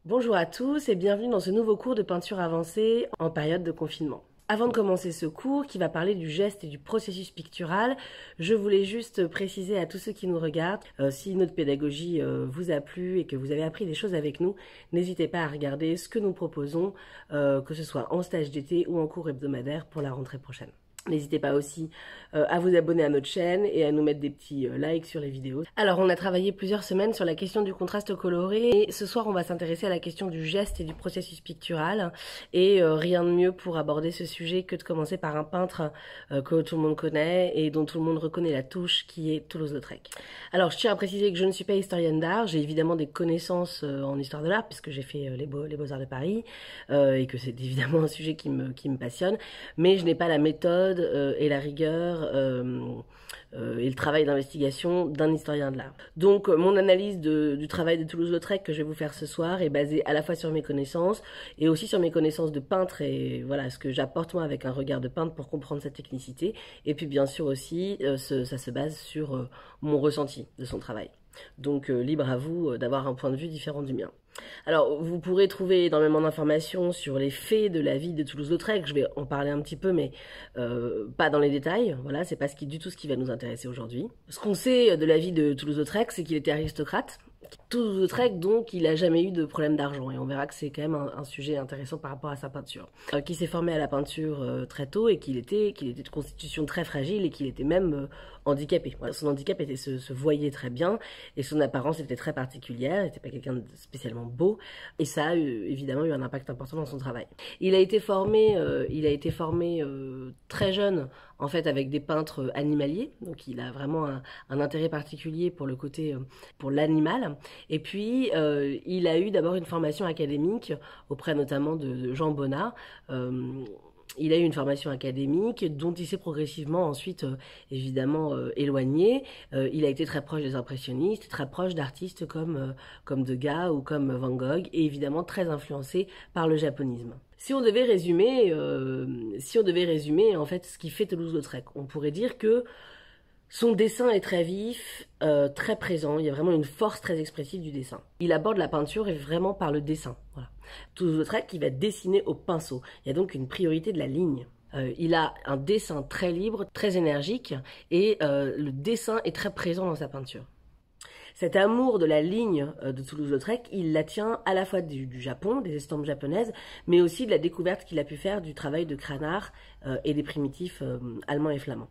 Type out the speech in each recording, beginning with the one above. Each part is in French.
Bonjour à tous et bienvenue dans ce nouveau cours de peinture avancée en période de confinement. Avant de commencer ce cours qui va parler du geste et du processus pictural, je voulais juste préciser à tous ceux qui nous regardent, si notre pédagogie vous a plu et que vous avez appris des choses avec nous, n'hésitez pas à regarder ce que nous proposons, que ce soit en stage d'été ou en cours hebdomadaire pour la rentrée prochaine. N'hésitez pas aussi à vous abonner à notre chaîne et à nous mettre des petits likes sur les vidéos. Alors, on a travaillé plusieurs semaines sur la question du contraste coloré et ce soir, on va s'intéresser à la question du geste et du processus pictural. Et rien de mieux pour aborder ce sujet que de commencer par un peintre que tout le monde connaît et dont tout le monde reconnaît la touche, qui est Toulouse-Lautrec. Alors, je tiens à préciser que je ne suis pas historienne d'art. J'ai évidemment des connaissances en histoire de l'art puisque j'ai fait les Beaux-Arts de Paris et que c'est évidemment un sujet qui me passionne. Mais je n'ai pas la méthode et la rigueur et le travail d'investigation d'un historien de l'art. Donc mon analyse du travail de Toulouse-Lautrec que je vais vous faire ce soir est basée à la fois sur mes connaissances et aussi sur mes connaissances de peintre et voilà ce que j'apporte moi avec un regard de peintre pour comprendre cette technicité. Et puis bien sûr aussi ça se base sur mon ressenti de son travail. Donc libre à vous d'avoir un point de vue différent du mien. Alors, vous pourrez trouver énormément d'informations sur les faits de la vie de Toulouse-Lautrec. Je vais en parler un petit peu, mais pas dans les détails. Voilà, c'est pas du tout ce qui va nous intéresser aujourd'hui. Ce qu'on sait de la vie de Toulouse-Lautrec, c'est qu'il était aristocrate. Toulouse-Lautrec, donc, il a jamais eu de problème d'argent. Et on verra que c'est quand même un sujet intéressant par rapport à sa peinture. Qui s'est formé à la peinture très tôt et qu'il était de constitution très fragile et qu'il était même handicapé. Voilà, son handicap se voyait très bien et son apparence était très particulière. Il n'était pas quelqu'un de spécialement beau et ça a évidemment eu un impact important dans son travail. Il a été formé très jeune en fait avec des peintres animaliers, donc il a vraiment un intérêt particulier pour le côté pour l'animal. Et puis il a eu d'abord une formation académique auprès notamment de Jean Bonnat. Il a eu une formation académique dont il s'est progressivement ensuite évidemment éloigné. Il a été très proche des impressionnistes, très proche d'artistes comme Degas ou comme Van Gogh et évidemment très influencé par le japonisme. Si on devait résumer en fait ce qui fait Toulouse-Lautrec, on pourrait dire que son dessin est très vif, très présent, il y a vraiment une force très expressive du dessin. Il aborde la peinture et vraiment par le dessin. Voilà. Toulouse-Lautrec qui va dessiner au pinceau. Il y a donc une priorité de la ligne. Il a un dessin très libre, très énergique et le dessin est très présent dans sa peinture. Cet amour de la ligne de Toulouse-Lautrec, il la tient à la fois du Japon, des estampes japonaises, mais aussi de la découverte qu'il a pu faire du travail de Cranach et des primitifs allemands et flamands.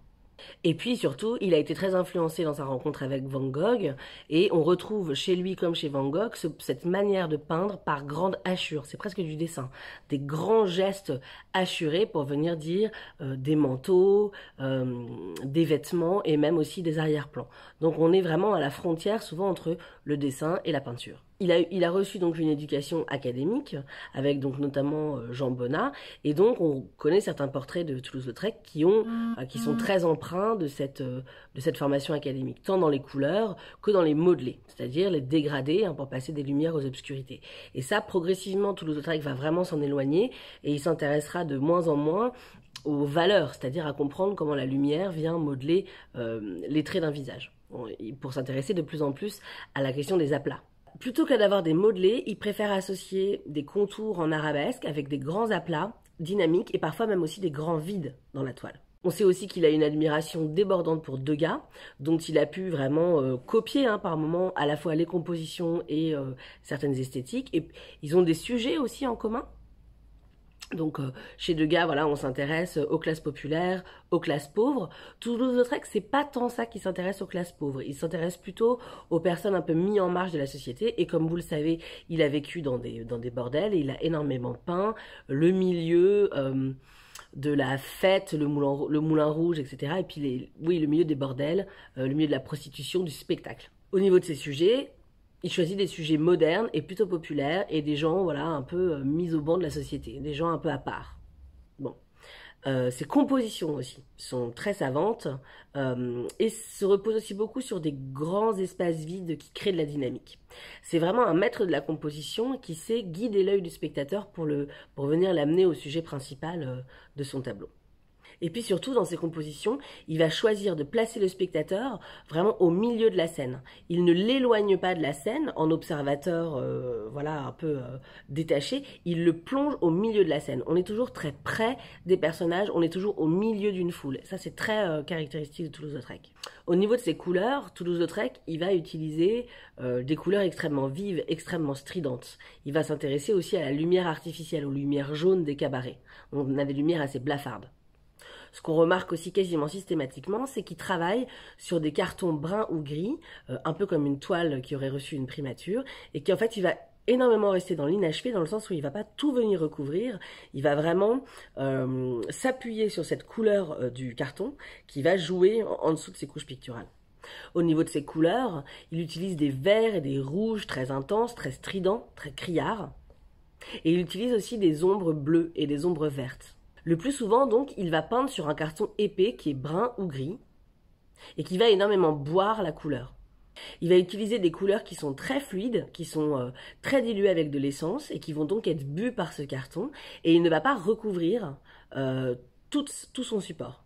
Et puis surtout, il a été très influencé dans sa rencontre avec Van Gogh et on retrouve chez lui comme chez Van Gogh cette manière de peindre par grande hachure, c'est presque du dessin, des grands gestes hachurés pour venir dire des manteaux, des vêtements et même aussi des arrière-plans. Donc on est vraiment à la frontière souvent entre le dessin et la peinture. Il a reçu donc une éducation académique avec donc notamment Jean Bonnat et donc on connaît certains portraits de Toulouse-Lautrec qui sont très empreints de cette formation académique, tant dans les couleurs que dans les modelés, c'est-à-dire les dégradés pour passer des lumières aux obscurités. Et ça, progressivement, Toulouse-Lautrec va vraiment s'en éloigner et il s'intéressera de moins en moins aux valeurs, c'est-à-dire à comprendre comment la lumière vient modeler les traits d'un visage, pour s'intéresser de plus en plus à la question des aplats. Plutôt que d'avoir des modelés, il préfère associer des contours en arabesque avec des grands aplats dynamiques et parfois même aussi des grands vides dans la toile. On sait aussi qu'il a une admiration débordante pour Degas, dont il a pu vraiment copier par moments à la fois les compositions et certaines esthétiques. Et ils ont des sujets aussi en commun. Donc chez Degas, voilà, on s'intéresse aux classes populaires, aux classes pauvres. Toulouse-Lautrec, c'est pas tant ça qui s'intéresse aux classes pauvres. Il s'intéresse plutôt aux personnes un peu mises en marge de la société. Et comme vous le savez, il a vécu dans des bordels et il a énormément peint le milieu de la fête, le moulin rouge, etc. Et puis le milieu des bordels, le milieu de la prostitution, du spectacle. Au niveau de ces sujets, il choisit des sujets modernes et plutôt populaires et des gens voilà, un peu mis au banc de la société, des gens un peu à part. Bon. Ses compositions aussi sont très savantes et se reposent aussi beaucoup sur des grands espaces vides qui créent de la dynamique. C'est vraiment un maître de la composition qui sait guider l'œil du spectateur pour venir l'amener au sujet principal de son tableau. Et puis surtout, dans ses compositions, il va choisir de placer le spectateur vraiment au milieu de la scène. Il ne l'éloigne pas de la scène en observateur voilà, un peu détaché, il le plonge au milieu de la scène. On est toujours très près des personnages, on est toujours au milieu d'une foule. Ça, c'est très caractéristique de Toulouse-Lautrec. Au niveau de ses couleurs, Toulouse-Lautrec, il va utiliser des couleurs extrêmement vives, extrêmement stridentes. Il va s'intéresser aussi à la lumière artificielle, aux lumières jaunes des cabarets. On a des lumières assez blafardes. Ce qu'on remarque aussi quasiment systématiquement, c'est qu'il travaille sur des cartons bruns ou gris, un peu comme une toile qui aurait reçu une primature, et qu'en fait, il va énormément rester dans l'inachevé, dans le sens où il ne va pas tout venir recouvrir, il va vraiment s'appuyer sur cette couleur du carton qui va jouer en dessous de ses couches picturales. Au niveau de ses couleurs, il utilise des verts et des rouges très intenses, très stridents, très criards, et il utilise aussi des ombres bleues et des ombres vertes. Le plus souvent, donc, il va peindre sur un carton épais qui est brun ou gris et qui va énormément boire la couleur. Il va utiliser des couleurs qui sont très fluides, qui sont très diluées avec de l'essence et qui vont donc être bues par ce carton, et il ne va pas recouvrir tout son support.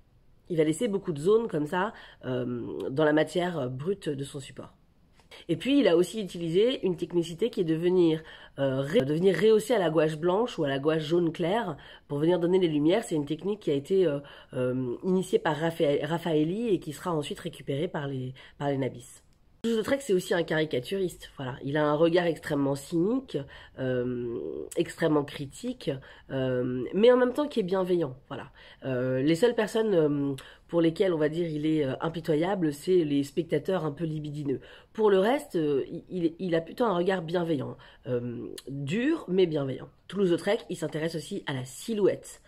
Il va laisser beaucoup de zones comme ça dans la matière brute de son support. Et puis, il a aussi utilisé une technicité qui est de venir rehausser à la gouache blanche ou à la gouache jaune clair pour venir donner les lumières. C'est une technique qui a été initiée par Raffaelli et qui sera ensuite récupérée par les Nabis. Toulouse-Lautrec, c'est aussi un caricaturiste. Voilà. Il a un regard extrêmement cynique, extrêmement critique, mais en même temps qui est bienveillant. Voilà. Les seules personnes pour lesquelles, on va dire, il est impitoyable, c'est les spectateurs un peu libidineux. Pour le reste, il a plutôt un regard bienveillant, dur mais bienveillant. Toulouse-Lautrec, il s'intéresse aussi à la silhouette.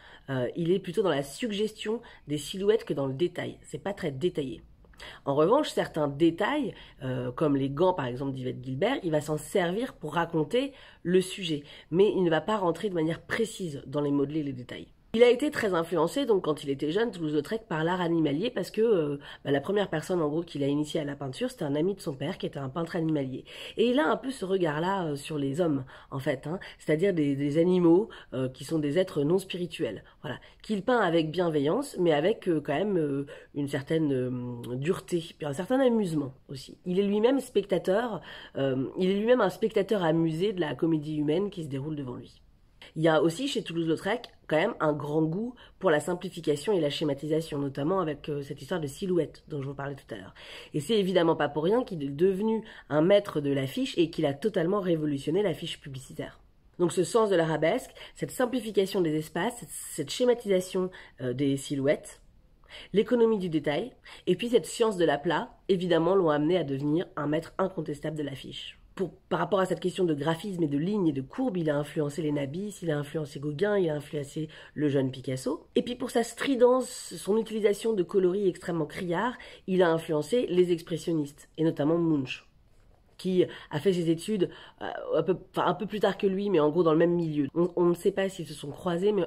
Il est plutôt dans la suggestion des silhouettes que dans le détail. C'est pas très détaillé. En revanche, certains détails, comme les gants par exemple d'Yvette Guilbert, il va s'en servir pour raconter le sujet, mais il ne va pas rentrer de manière précise dans les modelés et les détails. Il a été très influencé, donc quand il était jeune, Toulouse-Lautrec, par l'art animalier, parce que la première personne en gros qu'il a initié à la peinture, c'était un ami de son père qui était un peintre animalier. Et il a un peu ce regard-là sur les hommes, en fait, hein, c'est-à-dire des animaux qui sont des êtres non spirituels, voilà, qu'il peint avec bienveillance, mais avec quand même une certaine dureté, puis un certain amusement aussi. Il est lui-même spectateur, il est lui-même un spectateur amusé de la comédie humaine qui se déroule devant lui. Il y a aussi chez Toulouse-Lautrec quand même un grand goût pour la simplification et la schématisation, notamment avec cette histoire de silhouette dont je vous parlais tout à l'heure. Et c'est évidemment pas pour rien qu'il est devenu un maître de l'affiche et qu'il a totalement révolutionné l'affiche publicitaire. Donc ce sens de l'arabesque, cette simplification des espaces, cette schématisation des silhouettes, l'économie du détail, et puis cette science de l'aplat, évidemment l'ont amené à devenir un maître incontestable de l'affiche. Par rapport à cette question de graphisme et de lignes et de courbes, il a influencé les Nabis, il a influencé Gauguin, il a influencé le jeune Picasso. Et puis pour sa stridence, son utilisation de coloris extrêmement criards, il a influencé les expressionnistes, et notamment Munch, qui a fait ses études un peu plus tard que lui, mais en gros dans le même milieu. On ne sait pas s'ils se sont croisés, mais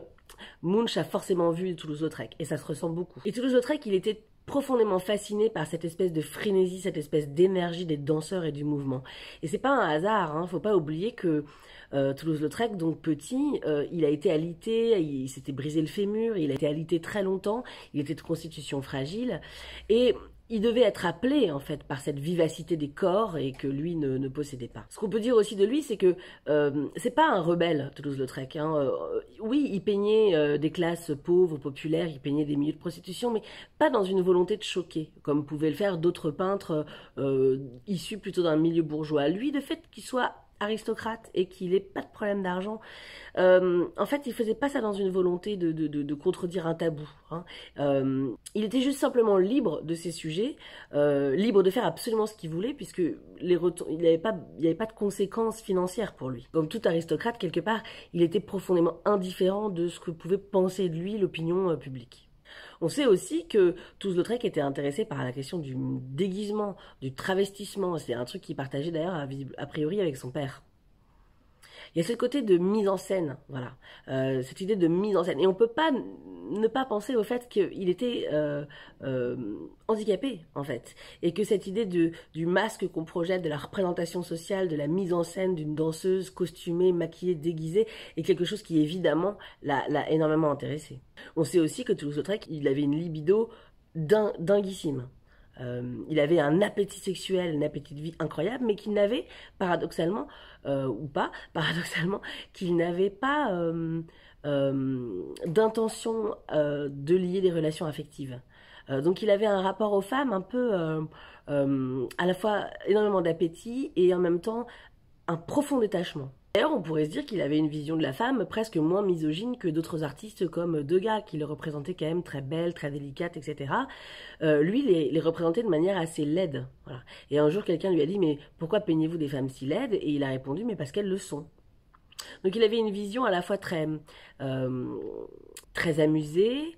Munch a forcément vu Toulouse-Lautrec, et ça se ressent beaucoup. Et Toulouse-Lautrec, il était profondément fasciné par cette espèce de frénésie, cette espèce d'énergie des danseurs et du mouvement. Et c'est pas un hasard, hein, faut pas oublier que Toulouse-Lautrec, donc petit, il a été alité, il s'était brisé le fémur, il a été alité très longtemps, il était de constitution fragile, et il devait être appelé en fait par cette vivacité des corps et que lui ne possédait pas. Ce qu'on peut dire aussi de lui, c'est que c'est pas un rebelle, Toulouse-Lautrec. Hein. Oui, il peignait des classes pauvres, populaires, il peignait des milieux de prostitution, mais pas dans une volonté de choquer, comme pouvaient le faire d'autres peintres issus plutôt d'un milieu bourgeois. Lui, de fait qu'il soit aristocrate et qu'il n'ait pas de problème d'argent, en fait il faisait pas ça dans une volonté de contredire un tabou, hein. Il était juste simplement libre de ses sujets, libre de faire absolument ce qu'il voulait, puisque il n'y avait pas de conséquences financières pour lui. Comme tout aristocrate, quelque part, il était profondément indifférent de ce que pouvait penser de lui l'opinion publique. On sait aussi que Toulouse-Lautrec était intéressé par la question du déguisement, du travestissement. C'est un truc qu'il partageait d'ailleurs a priori avec son père. Il y a ce côté de mise en scène, voilà, cette idée de mise en scène. Et on peut pas ne pas penser au fait qu'il était handicapé, en fait. Et que cette idée du masque qu'on projette, de la représentation sociale, de la mise en scène d'une danseuse costumée, maquillée, déguisée, est quelque chose qui, évidemment, l'a énormément intéressé. On sait aussi que Toulouse-Lautrec, il avait une libido dinguissime. Il avait un appétit sexuel, un appétit de vie incroyable, mais qu'il n'avait, paradoxalement, ou pas, paradoxalement, qu'il n'avait pas d'intention de lier des relations affectives. Donc il avait un rapport aux femmes un peu, à la fois énormément d'appétit et en même temps un profond détachement. D'ailleurs, on pourrait se dire qu'il avait une vision de la femme presque moins misogyne que d'autres artistes comme Degas, qui le représentaient quand même très belle, très délicate, etc. Lui, les représentait de manière assez laide. Voilà. Et un jour, quelqu'un lui a dit « Mais pourquoi peignez-vous des femmes si laides ?» Et il a répondu « Mais parce qu'elles le sont. » Donc il avait une vision à la fois très amusée,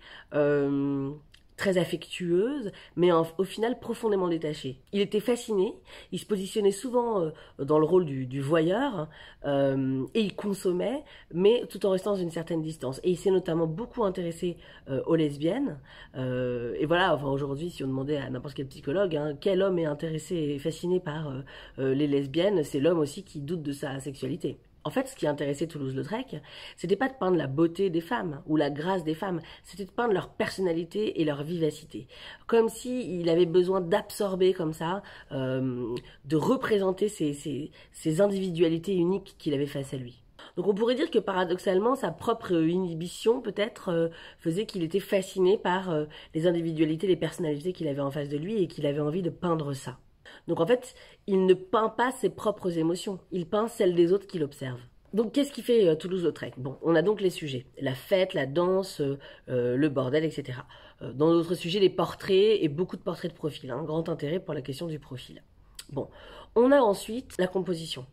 très affectueuse, mais au final profondément détachée. Il était fasciné, il se positionnait souvent dans le rôle du voyeur, et il consommait, mais tout en restant dans une certaine distance. Et il s'est notamment beaucoup intéressé aux lesbiennes, et voilà, enfin, aujourd'hui, si on demandait à n'importe quel psychologue, hein, quel homme est intéressé et fasciné par les lesbiennes, c'est l'homme aussi qui doute de sa sexualité. En fait, ce qui intéressait Toulouse-Lautrec, c'était pas de peindre la beauté des femmes ou la grâce des femmes, c'était de peindre leur personnalité et leur vivacité. Comme s'il avait besoin d'absorber comme ça, de représenter ces individualités uniques qu'il avait face à lui. Donc on pourrait dire que paradoxalement, sa propre inhibition peut-être faisait qu'il était fasciné par les individualités, les personnalités qu'il avait en face de lui et qu'il avait envie de peindre ça. Donc en fait, il ne peint pas ses propres émotions, il peint celles des autres qu'il observe. Donc qu'est-ce qui fait Toulouse-Lautrec? Bon, on a donc les sujets, la fête, la danse, le bordel, etc. Dans d'autres sujets, les portraits et beaucoup de portraits de profil, hein, grand intérêt pour la question du profil. Bon, on a ensuite la composition.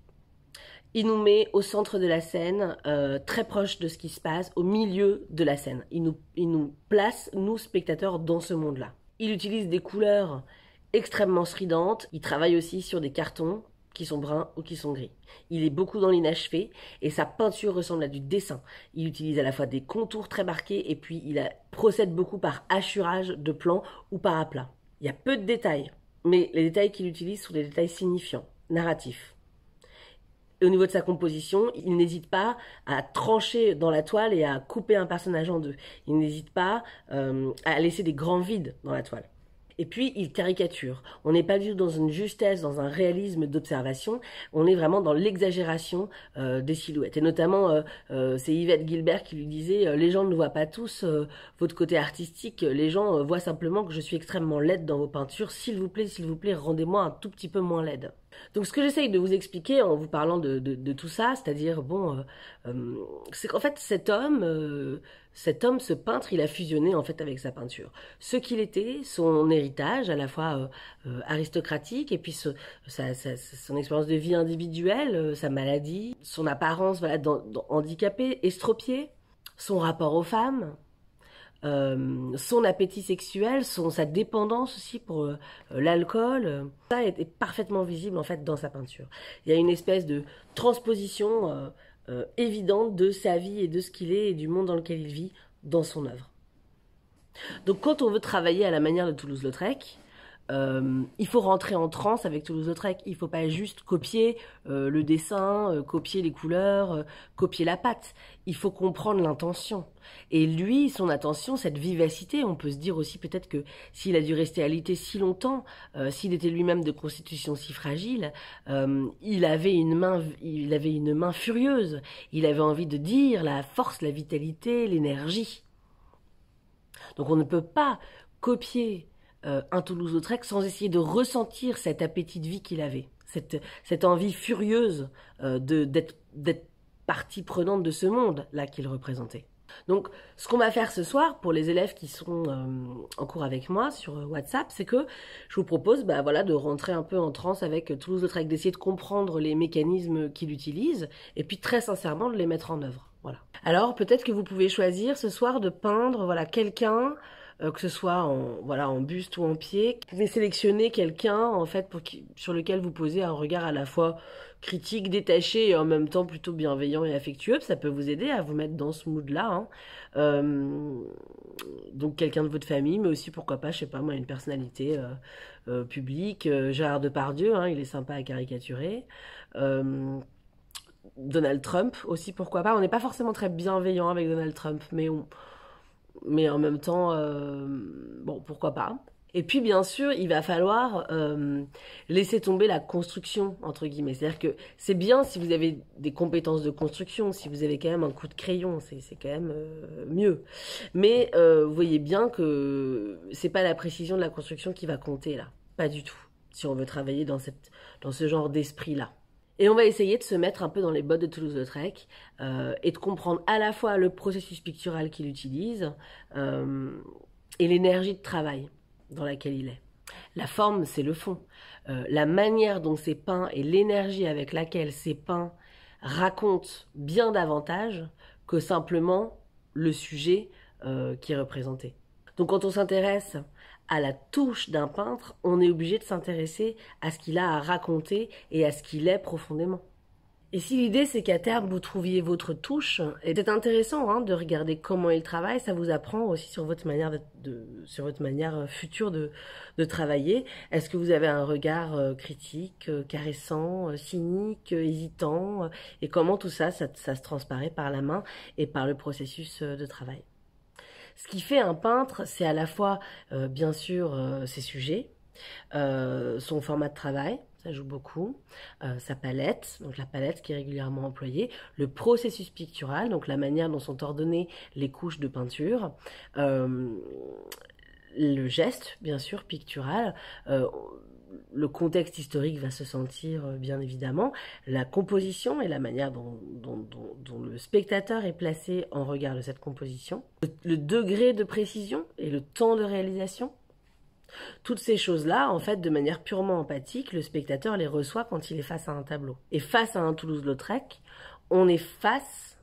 Il nous met au centre de la scène, très proche de ce qui se passe, au milieu de la scène. Il nous place, nous spectateurs, dans ce monde-là. Il utilise des couleurs extrêmement stridente. Il travaille aussi sur des cartons qui sont bruns ou qui sont gris. Il est beaucoup dans l'inachevé et sa peinture ressemble à du dessin. Il utilise à la fois des contours très marqués et puis procède beaucoup par hachurage de plans ou par aplat. Il y a peu de détails, mais les détails qu'il utilise sont des détails signifiants, narratifs. Et au niveau de sa composition, il n'hésite pas à trancher dans la toile et à couper un personnage en deux. Il n'hésite pas à laisser des grands vides dans la toile. Et puis, il caricature. On n'est pas du tout dans une justesse, dans un réalisme d'observation. On est vraiment dans l'exagération des silhouettes. Et notamment, c'est Yvette Guilbert qui lui disait les gens ne voient pas tous votre côté artistique. Les gens voient simplement que je suis extrêmement laide dans vos peintures. S'il vous plaît, rendez-moi un tout petit peu moins laide. » Donc, ce que j'essaye de vous expliquer en vous parlant de tout ça, c'est-à-dire, bon, c'est qu'en fait, cet homme, ce peintre, il a fusionné en fait avec sa peinture. Ce qu'il était, son héritage, à la fois aristocratique, et puis son expérience de vie individuelle, sa maladie, son apparence, voilà, handicapée, estropiée, son rapport aux femmes, son appétit sexuel, sa dépendance aussi pour l'alcool, ça est parfaitement visible en fait dans sa peinture. Il y a une espèce de transposition évidente de sa vie et de ce qu'il est et du monde dans lequel il vit dans son œuvre. Donc quand on veut travailler à la manière de Toulouse-Lautrec, il faut rentrer en transe avec Toulouse-Lautrec. Il ne faut pas juste copier le dessin, copier les couleurs, copier la patte. Il faut comprendre l'intention. Et lui, son attention, cette vivacité, on peut se dire aussi peut-être que s'il a dû rester alité si longtemps, s'il était lui-même de constitution si fragile, il avait une main furieuse. Il avait envie de dire la force, la vitalité, l'énergie. Donc on ne peut pas copier un Toulouse-Lautrec sans essayer de ressentir cet appétit de vie qu'il avait, cette envie furieuse d'être partie prenante de ce monde-là qu'il représentait. Donc, ce qu'on va faire ce soir, pour les élèves qui sont en cours avec moi sur WhatsApp, c'est que je vous propose voilà, de rentrer un peu en transe avec Toulouse-Lautrec, d'essayer de comprendre les mécanismes qu'il utilise, et puis très sincèrement de les mettre en œuvre. Voilà. Alors, peut-être que vous pouvez choisir ce soir de peindre voilà, quelqu'un que ce soit en buste ou en pied. Vous pouvez sélectionner quelqu'un en fait sur lequel vous posez un regard à la fois critique, détaché et en même temps plutôt bienveillant et affectueux. Ça peut vous aider à vous mettre dans ce mood-là, hein. Donc quelqu'un de votre famille, mais aussi pourquoi pas, je sais pas moi, une personnalité publique. Gérard Depardieu, hein, il est sympa à caricaturer. Donald Trump aussi, pourquoi pas. On n'est pas forcément très bienveillant avec Donald Trump, mais en même temps, bon, pourquoi pas. Et puis, bien sûr, il va falloir laisser tomber la construction, entre guillemets. C'est-à-dire que c'est bien si vous avez des compétences de construction, si vous avez quand même un coup de crayon, c'est quand même mieux. Mais vous voyez bien que c'est pas la précision de la construction qui va compter, là. Pas du tout, si on veut travailler dans ce genre d'esprit-là. Et on va essayer de se mettre un peu dans les bottes de Toulouse-Lautrec et de comprendre à la fois le processus pictural qu'il utilise et l'énergie de travail dans laquelle il est. La forme, c'est le fond. La manière dont c'est peint et l'énergie avec laquelle c'est peint racontent bien davantage que simplement le sujet qui est représenté. Donc quand on s'intéresse à la touche d'un peintre, on est obligé de s'intéresser à ce qu'il a à raconter et à ce qu'il est profondément. Et si l'idée c'est qu'à terme vous trouviez votre touche, et c'est intéressant hein, de regarder comment il travaille, ça vous apprend aussi sur votre manière sur votre manière future de travailler. Est-ce que vous avez un regard critique, caressant, cynique, hésitant, et comment tout ça se transparaît par la main et par le processus de travail. Ce qui fait un peintre, c'est à la fois, bien sûr, ses sujets, son format de travail, ça joue beaucoup, sa palette, donc la palette qui est régulièrement employée, le processus pictural, donc la manière dont sont ordonnées les couches de peinture, le geste, bien sûr, pictural, le contexte historique va se sentir, bien évidemment, la composition et la manière dont le spectateur est placé en regard de cette composition, le degré de précision et le temps de réalisation. Toutes ces choses-là, en fait, de manière purement empathique, le spectateur les reçoit quand il est face à un tableau. Et face à un Toulouse-Lautrec, on est face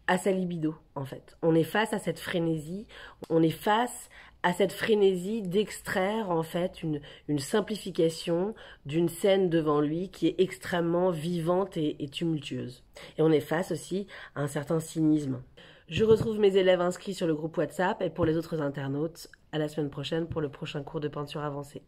à sa libido, en fait. On est face à cette frénésie, on est face à cette frénésie d'extraire, en fait, une simplification d'une scène devant lui qui est extrêmement vivante et tumultueuse. Et on est face aussi à un certain cynisme. Je retrouve mes élèves inscrits sur le groupe WhatsApp et pour les autres internautes, à la semaine prochaine pour le prochain cours de peinture avancée.